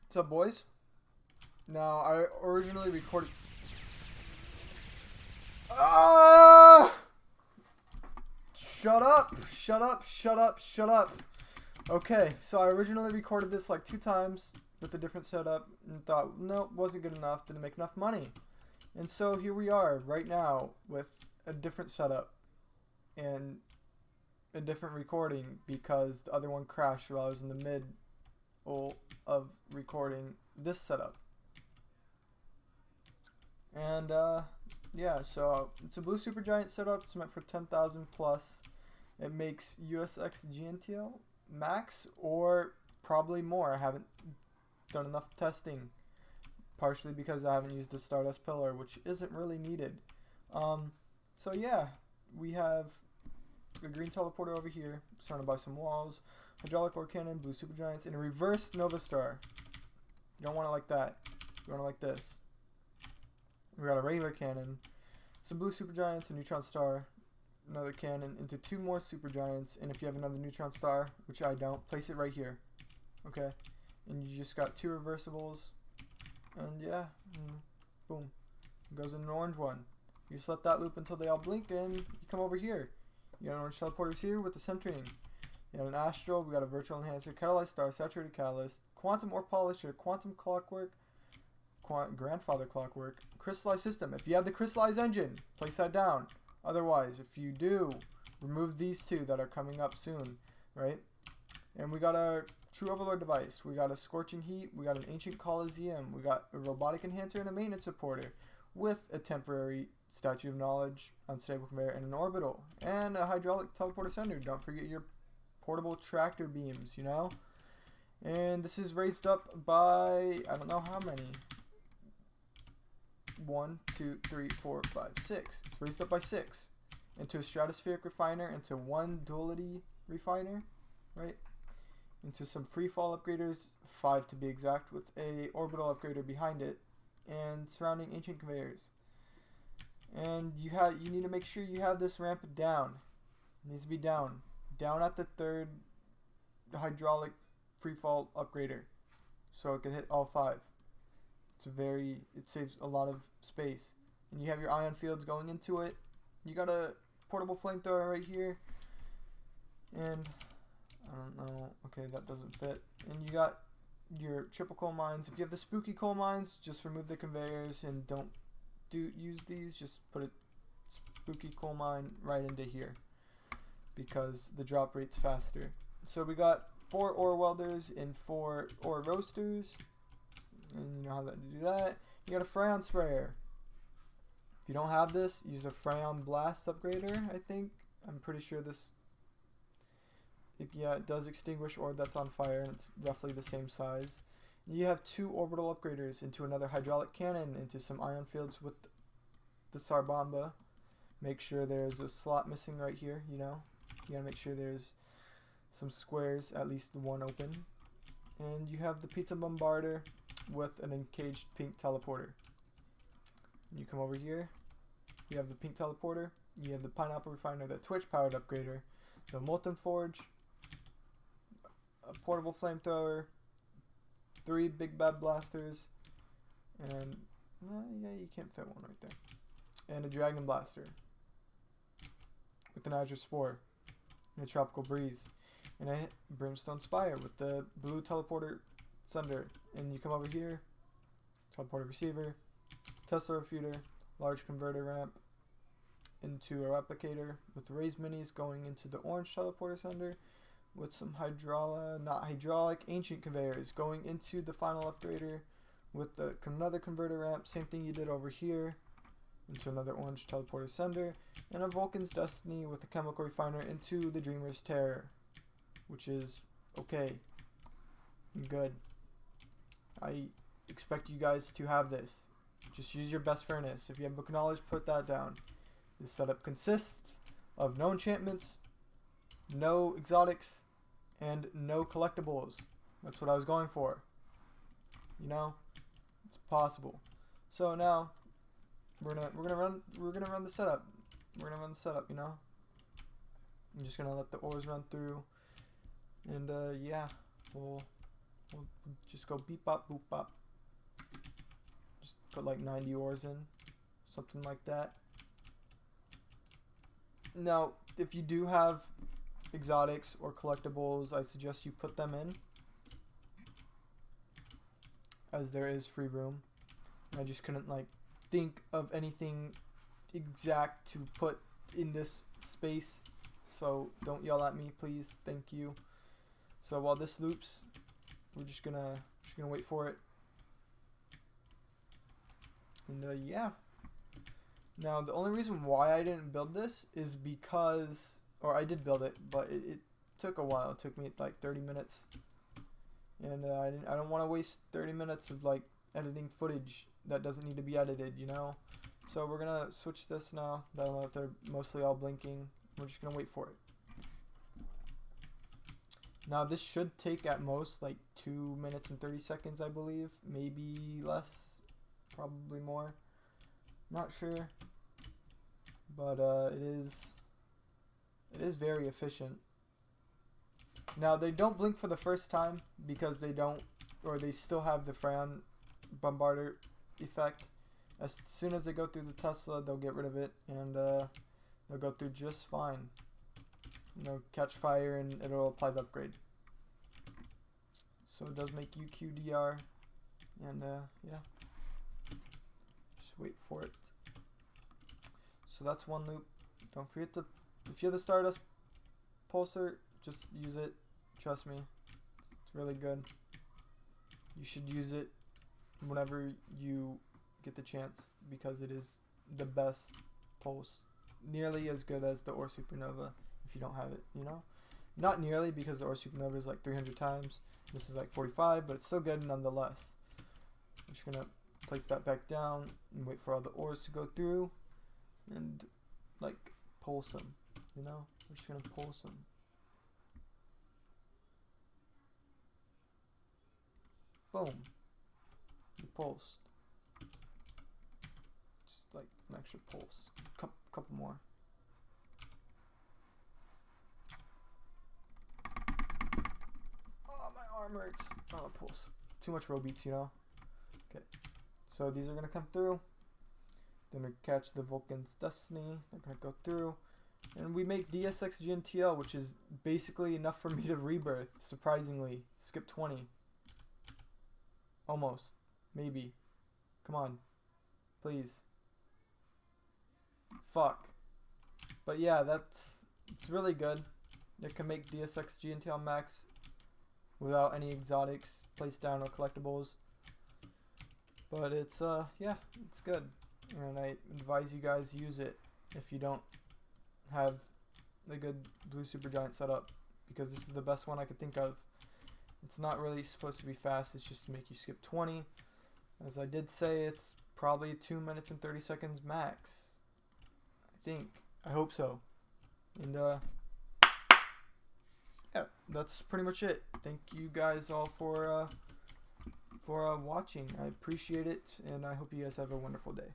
What's up, boys? Now, I originally recorded. Ah! Shut up! Shut up! Shut up! Shut up! Okay, so I originally recorded this like 2 times with a different setup and thought, nope, wasn't good enough, didn't make enough money. And so here we are right now with a different setup and a different recording because the other one crashed while I was in the middle of recording this setup. And yeah, so it's a blue supergiant setup. It's meant for 10,000 plus. It makes USX GNTL max or probably more. I haven't done enough testing, partially because I haven't used the Stardust pillar, which isn't really needed. So yeah, we have a green teleporter over here, surrounded by some walls, hydraulic ore cannon, blue supergiants, and a reverse Nova Star. You don't want it like that. You want it like this. We got a regular cannon, some blue supergiants, a neutron star, another cannon, into 2 more supergiants, and if you have another neutron star, which I don't, place it right here. Okay? And you just got 2 reversibles, and yeah, boom. It goes in an orange one. You just let that loop until they all blink, and you come over here. You got an orange teleporters here with the centering. You got an astral, we got a virtual enhancer, catalyzed star, saturated catalyst, quantum ore polisher, quantum clockwork, grandfather clockwork, crystallized system. If you have the crystallized engine, place that down. Otherwise, if you do, remove these 2 that are coming up soon, right? And we got a true overlord device. We got a scorching heat. We got an ancient coliseum. We got a robotic enhancer and a maintenance supporter with a temporary statue of knowledge, unstable conveyor, and an orbital, and a hydraulic teleporter sender. Don't forget your portable tractor beams, you know? And this is raised up by, I don't know how many. 1, 2, 3, 4, 5, 6. It's raised up by 6 into a stratospheric refiner, into 1 duality refiner, right? Into some free fall upgraders, 5 to be exact, with a orbital upgrader behind it, and surrounding ancient conveyors. And you need to make sure you have this ramp down. It needs to be down at the 3rd hydraulic free fall upgrader, so it can hit all 5. It saves a lot of space. And you have your ion fields going into it. You got a portable flamethrower right here. And, I don't know, okay, that doesn't fit. And you got your triple coal mines. If you have the spooky coal mines, just remove the conveyors and don't use these. Just put a spooky coal mine right into here, because the drop rate's faster. So we got 4 ore welders and 4 ore roasters. And you know how to do that. You got a Freon sprayer. If you don't have this, use a Freon blast upgrader, I think. I'm pretty sure this, yeah, it does extinguish ore that's on fire, and it's roughly the same size. And you have 2 orbital upgraders into another hydraulic cannon, into some ion fields with the Sarbamba. Make sure there's a slot missing right here, you know. You gotta make sure there's some squares, at least 1 open. And you have the pizza bombarder with an encaged pink teleporter. You come over here, you have the pink teleporter, you have the pineapple refiner, the twitch powered upgrader, the molten forge, a portable flamethrower, 3 big bad blasters, and yeah, you can't fit one right there, and a dragon blaster with an azure spore and a tropical breeze, and a brimstone spire with the blue teleporter sunder. And you come over here, teleporter receiver, Tesla refuter, large converter ramp, into a replicator with raised minis going into the orange teleporter sunder, with some ancient conveyors going into the final upgrader, with another converter ramp, same thing you did over here, into another orange teleporter sunder, and a Vulcan's Destiny with a chemical refiner into the Dreamer's Terror, which is okay, good. I expect you guys to have this. Just use your best furnace. If you have book knowledge, put that down. This setup consists of no enchantments, no exotics, and no collectibles. That's what I was going for. You know, it's possible. So now we're gonna run the setup. We're gonna run the setup. You know, I'm just gonna let the ores run through, and yeah, we'll We'll just go beep bop boop bop. Just put like 90 ores in, something like that. Now, if you do have exotics or collectibles, I suggest you put them in, as there is free room. I just couldn't like think of anything exact to put in this space, so don't yell at me, please. Thank you. So while this loops, we're just gonna wait for it. And yeah. Now the only reason why I didn't build this is because, or I did build it, but it took a while. It took me like 30 minutes, and I don't want to waste 30 minutes of like editing footage that doesn't need to be edited, you know. So we're gonna switch this now. That they're mostly all blinking. We're just gonna wait for it. Now this should take at most like 2 minutes and 30 seconds, I believe. Maybe less, probably more. Not sure. But it is very efficient. Now they don't blink for the first time because they don't, or they still have the Fran Bombarder effect. As soon as they go through the Tesla, they'll get rid of it, and they'll go through just fine. You know, catch fire and it'll apply the upgrade. So it does make UQDR, and yeah, just wait for it. So that's one loop. Don't forget to, if you have the Stardust Pulsar, just use it. Trust me, it's really good. You should use it whenever you get the chance, because it is the best pulse. Nearly as good as the Ore Supernova if you don't have it, you know? Not nearly, because the Ore Supernova is like 300 times. This is like 45, but it's still good nonetheless. I'm just gonna place that back down and wait for all the ores to go through and like pulse them, you know? We're just gonna pulse them. Boom. You pulsed. Just like an extra pulse. Couple more. Oh, my arm hurts. Oh, pulse. Too much row beats, you know? Okay. So these are gonna come through. Then we catch the Vulcan's Destiny. They're gonna go through. And we make DSX GNTL, which is basically enough for me to rebirth, surprisingly. Skip 20. Almost. Maybe. Come on. Please. Fuck. But yeah, it's really good. It can make DSX GNTL max without any exotics, placed down, or collectibles. But it's yeah, it's good. And I advise you guys use it if you don't have a good blue supergiant setup, because this is the best one I could think of. It's not really supposed to be fast, it's just to make you skip 20. As I did say, it's probably 2 minutes and 30 seconds max. I think. I hope so. And yeah, that's pretty much it. Thank you guys all for watching. I appreciate it, and I hope you guys have a wonderful day.